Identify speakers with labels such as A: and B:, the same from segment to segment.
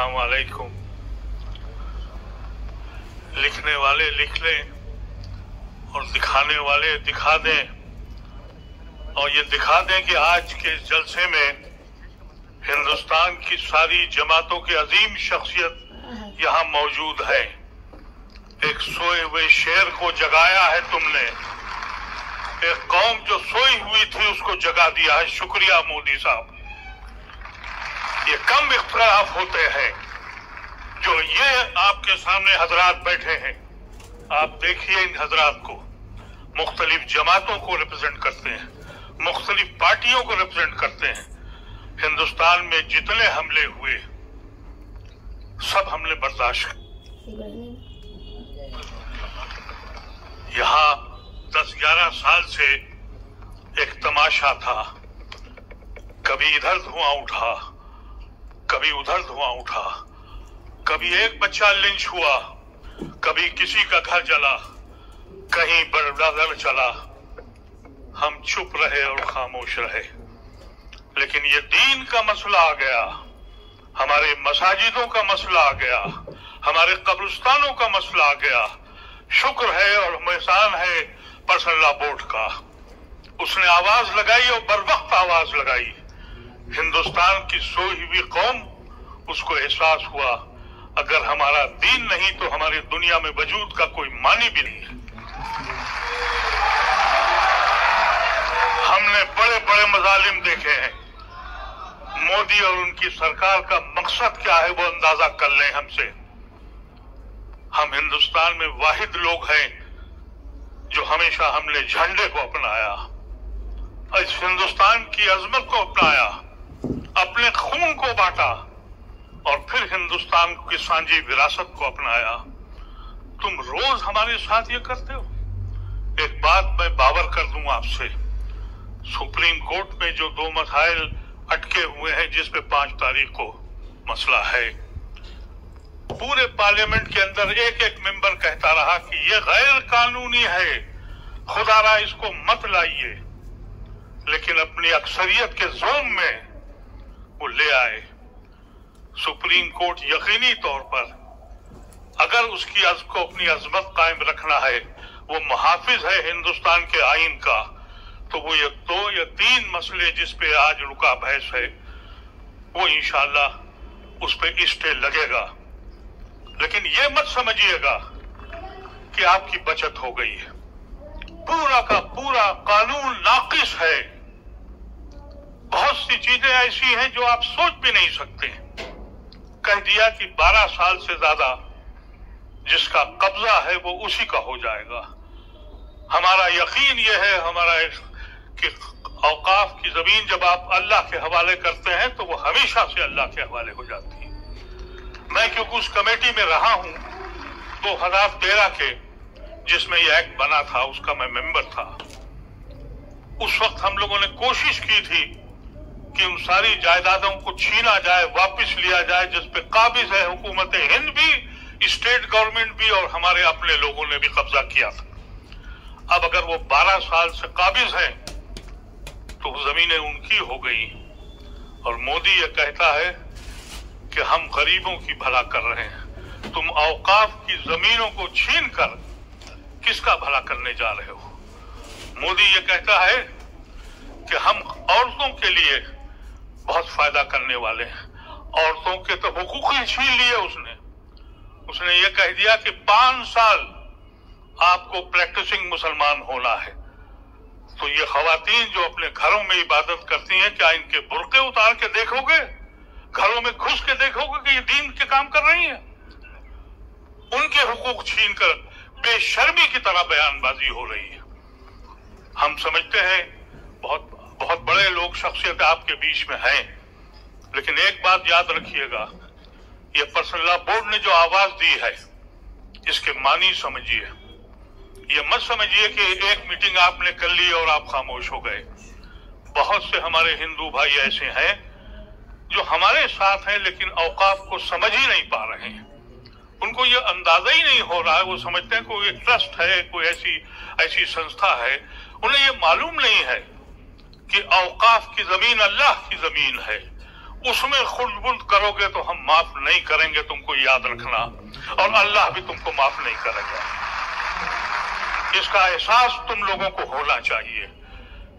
A: अस्सलाम वालेकुम। लिखने वाले लिख लें और दिखाने वाले दिखा दें, और ये दिखा दें कि आज के जलसे में हिंदुस्तान की सारी जमातों की अजीम शख्सियत यहाँ मौजूद है। एक सोए हुए शेर को जगाया है तुमने, एक कौम जो सोई हुई थी उसको जगा दिया है। शुक्रिया मोदी साहब। ये कम इख्तिलाफ होते हैं जो ये आपके सामने हजरात बैठे हैं। आप देखिए इन हजरात को, मुख्तलिफ जमातों को रिप्रेजेंट करते हैं, मुख्तलिफ पार्टियों को रिप्रेजेंट करते हैं। हिंदुस्तान में जितने हमले हुए सब हमने बर्दाश्त यहाँ 10-11 साल से एक तमाशा था। कभी इधर धुआं उठा, कभी उधर धुआं उठा, कभी एक बच्चा लिंच हुआ, कभी किसी का घर जला, कहीं बर्बाद चला। हम चुप रहे और खामोश रहे। लेकिन ये दीन का मसला आ गया, हमारे मसाजिदों का मसला आ गया, हमारे कब्रिस्तानों का मसला आ गया। शुक्र है और एहसान है पर्सनल लॉ बोर्ड का, उसने आवाज लगाई और बर वक्त आवाज लगाई। हिंदुस्तान की सोई हुई कौम, उसको एहसास हुआ अगर हमारा दीन नहीं तो हमारी दुनिया में वजूद का कोई मानी भी नहीं है। हमने बड़े बड़े मजालिम देखे हैं। मोदी और उनकी सरकार का मकसद क्या है वो अंदाजा कर लें हमसे। हम हिंदुस्तान में वाहिद लोग हैं जो हमेशा हमने झंडे को अपनाया, इस हिंदुस्तान की अजमत को अपनाया, अपने खून को बांटा और फिर हिंदुस्तान की सांझी विरासत को अपनाया। तुम रोज हमारे साथ ये करते हो। एक बात मैं बावर कर दूं आपसे, सुप्रीम कोर्ट में जो 2 मसाइल अटके हुए हैं जिस पे 5 तारीख को मसला है, पूरे पार्लियामेंट के अंदर एक एक मेंबर कहता रहा कि ये गैर कानूनी है, खुदारा इसको मत लाइए। लेकिन अपनी अक्सरियत के जोम में वो ले आए। सुप्रीम कोर्ट यकीनी तौर पर अगर उसकी को अपनी अजमत कायम रखना है, वो मुहाफिज है हिंदुस्तान के आइन का, तो वो ये 2 या 3 मसले जिस पे आज रुका बहस है वो इंशाअल्लाह उस पे स्टे लगेगा। लेकिन ये मत समझिएगा कि आपकी बचत हो गई है। पूरा का पूरा कानून नाकिस है। बहुत सी चीजें ऐसी हैं जो आप सोच भी नहीं सकते। कह दिया कि 12 साल से ज्यादा जिसका कब्जा है वो उसी का हो जाएगा। हमारा यकीन ये है हमारा कि औकाफ की जमीन जब आप अल्लाह के हवाले करते हैं तो वो हमेशा से अल्लाह के हवाले हो जाती है। मैं क्योंकि उस कमेटी में रहा हूं 2013 के जिसमें यह एक्ट बना था, उसका मैं मेंबर था। उस वक्त हम लोगों ने कोशिश की थी कि उन सारी जायदादों को छीना जाए, वापस लिया जाए जिस पे काबिज है हुकूमत हिंद भी, स्टेट गवर्नमेंट भी और हमारे अपने लोगों ने भी कब्जा किया था। अब अगर वो 12 साल से काबिज हैं तो जमीनें उनकी हो गई। और मोदी ये कहता है कि हम गरीबों की भला कर रहे हैं। तुम औकाफ की जमीनों को छीन कर किसका भला करने जा रहे हो? मोदी ये कहता है कि हम औरतों के लिए बहुत फायदा करने वाले हैं। औरतों के तो हुकूक ही छीन लिए उसने ये कह दिया कि 5 साल आपको प्रैक्टिसिंग मुसलमान होना है। तो ये खवातीन जो अपने घरों में इबादत करती हैं, क्या इनके बुर्के उतार के देखोगे? घरों में घुस के देखोगे कि ये दीन के काम कर रही हैं? उनके हुकूक छीन कर बेशर्मी की तरह बयानबाजी हो रही है। हम समझते हैं बहुत बहुत बड़े लोग शख्सियत आपके बीच में हैं, लेकिन एक बात याद रखिएगा, ये पर्सनल लॉ बोर्ड ने जो आवाज दी है इसके मानी समझिए। ये मत समझिए कि एक मीटिंग आपने कर ली और आप खामोश हो गए। बहुत से हमारे हिंदू भाई ऐसे हैं जो हमारे साथ हैं लेकिन औकाफ को समझ ही नहीं पा रहे हैं। उनको ये अंदाजा ही नहीं हो रहा है। वो समझते हैं कोई ट्रस्ट है, कोई ऐसी संस्था है। उन्हें ये मालूम नहीं है कि औकाफ की जमीन अल्लाह की जमीन है। उसमें खुलबुल्द करोगे तो हम माफ नहीं करेंगे, तुमको याद रखना, और अल्लाह भी तुमको माफ नहीं करेगा। इसका एहसास तुम लोगों को होना चाहिए।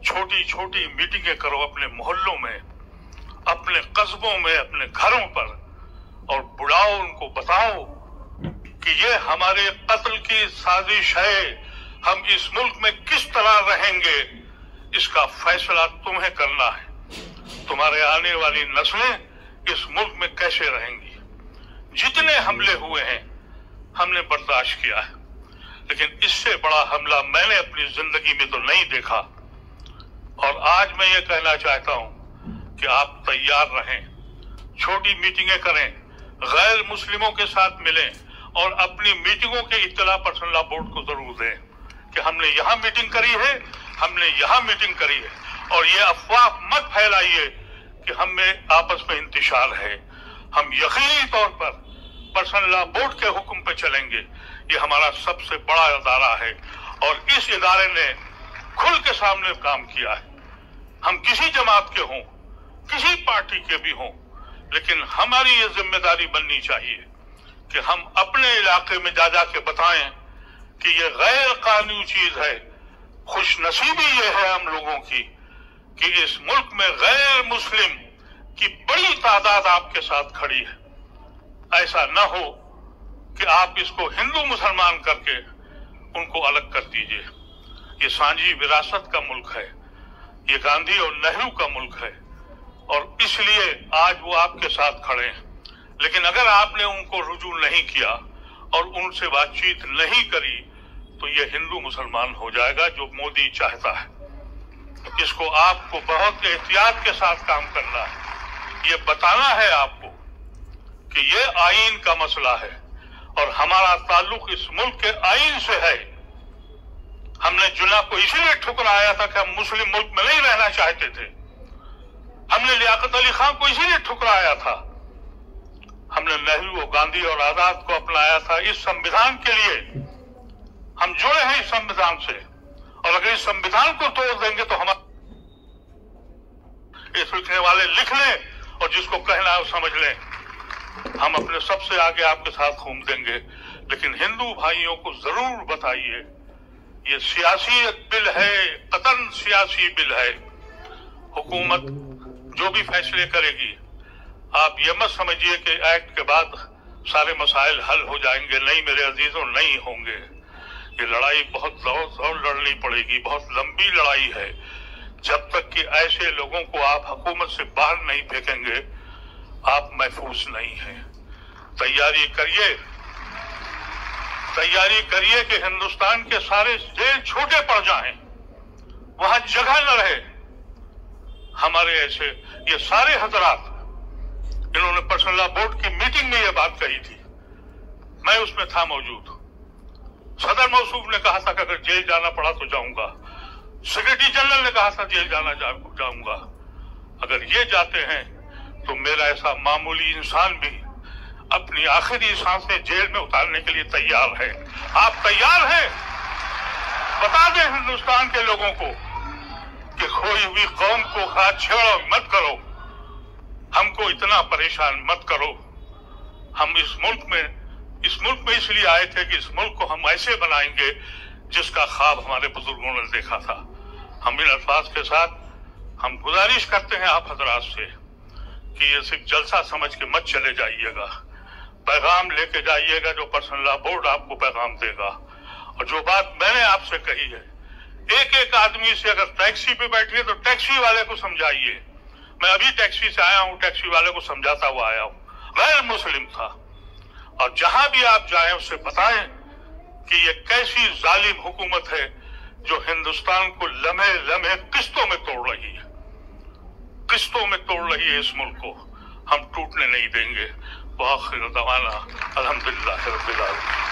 A: छोटी छोटी मीटिंगें करो अपने मोहल्लों में, अपने कस्बों में, अपने घरों पर, और बुलाओ, उनको बताओ कि ये हमारे कत्ल की साजिश है, हम इस मुल्क में किस तरह रहेंगे, इसका फैसला तुम्हें करना है। तुम्हारे आने वाली नस्लें इस मुल्क में कैसे रहेंगी। जितने हमले हुए हैं हमने बर्दाश्त किया है, लेकिन इससे बड़ा हमला मैंने अपनी जिंदगी में तो नहीं देखा। और आज मैं ये कहना चाहता हूं कि आप तैयार रहें, छोटी मीटिंगें करें, गैर मुस्लिमों के साथ मिलें, और अपनी मीटिंगों के इत्तला पर्सनल लॉ बोर्ड को जरूर दें कि हमने यहाँ मीटिंग करी है, हमने यहाँ मीटिंग करी है। और ये अफवाह मत फैलाइए कि हम में आपस में इंतशार है। हम यकीनी तौर पर पर्सनल लॉ बोर्ड के हुक्म पे चलेंगे। ये हमारा सबसे बड़ा इदारा है और इस इदारे ने खुल के सामने काम किया है। हम किसी जमात के हों, किसी पार्टी के भी हों, लेकिन हमारी ये जिम्मेदारी बननी चाहिए कि हम अपने इलाके में जा के बताएं कि ये गैर कानूनी चीज है। खुशनसीबी ये है हम लोगों की कि इस मुल्क में गैर मुस्लिम की बड़ी तादाद आपके साथ खड़ी है। ऐसा न हो कि आप इसको हिंदू मुसलमान करके उनको अलग कर दीजिए। ये सांझी विरासत का मुल्क है, ये गांधी और नेहरू का मुल्क है, और इसलिए आज वो आपके साथ खड़े हैं। लेकिन अगर आपने उनको रुजू नहीं किया और उनसे बातचीत नहीं करी तो ये हिंदू मुसलमान हो जाएगा जो मोदी चाहता है। इसको आपको बहुत एहतियात के साथ काम करना है। ये बताना है आपको कि ये आईन का मसला है और हमारा ताल्लुक इस मुल्क के आईन से है। हमने जुना को इसीलिए ठुकराया था कि हम मुस्लिम मुल्क में नहीं रहना चाहते थे। हमने लियाकत अली खान को इसीलिए ठुकराया था। हमने नेहरू, गांधी और आजाद को अपनाया था इस संविधान के लिए। हम जुड़े हैं इस संविधान से, और अगर इस संविधान को तोड़ देंगे तो हमारे इस लिखने वाले लिख लें और जिसको कहना है वो समझ लें। हम अपने सबसे आगे आपके साथ घूम देंगे, लेकिन हिंदू भाइयों को जरूर बताइए ये सियासी बिल है, कतन सियासी बिल है। हुकूमत जो भी फैसले करेगी, आप ये मत समझिए कि एक्ट के बाद सारे मसाइल हल हो जाएंगे। नहीं मेरे अजीजों, नहीं होंगे। ये लड़ाई बहुत जोर लड़नी पड़ेगी, बहुत लंबी लड़ाई है। जब तक कि ऐसे लोगों को आप हुकूमत से बाहर नहीं फेंकेंगे, आप महफूज नहीं हैं। तैयारी करिए कि हिंदुस्तान के सारे जेल छोटे पड़ जाएं, वहां जगह न रहे। हमारे ऐसे ये सारे हजरात, इन्होंने पर्सनल लॉ बोर्ड की मीटिंग में ये बात कही थी, मैं उसमें था मौजूद। सदर मौसूफ ने कहा था कि अगर जेल जाना पड़ा तो जाऊंगा। सेक्रेटरी जनरल ने कहा था जेल जाऊंगा। अगर ये जाते हैं तो मेरा ऐसा मामूली इंसान भी अपनी आखिरी सांसें जेल में उतारने के लिए तैयार है। आप तैयार हैं? बता दें हिंदुस्तान के लोगों को कि खोई हुई कौम को हाथ छेड़ो मत करो, हमको इतना परेशान मत करो। हम इस मुल्क में इसलिए आए थे कि इस मुल्क को हम ऐसे बनाएंगे जिसका ख्वाब हमारे बुजुर्गों ने देखा था। हम इन अल्फाज के साथ हम गुजारिश करते हैं आप हजरात से कि ये सिर्फ जलसा समझ के मत चले जाइएगा। पैगाम लेके जाइएगा जो पर्सनल लॉ बोर्ड आपको पैगाम देगा। और जो बात मैंने आपसे कही है, एक एक आदमी से अगर टैक्सी पे बैठिए तो टैक्सी वाले को समझाइए। मैं अभी टैक्सी से आया हूं, टैक्सी वाले को समझाता हुआ आया हूं, गैर मुस्लिम था। और जहां भी आप जाएं उससे बताएं कि ये कैसी जालिम हुकूमत है जो हिंदुस्तान को लम्हे लम्हे किस्तों में तोड़ रही है। इस मुल्क को हम टूटने नहीं देंगे। वाखिर दवाना अल्हम्दुलिल्लाह रब्बिल आलमीन।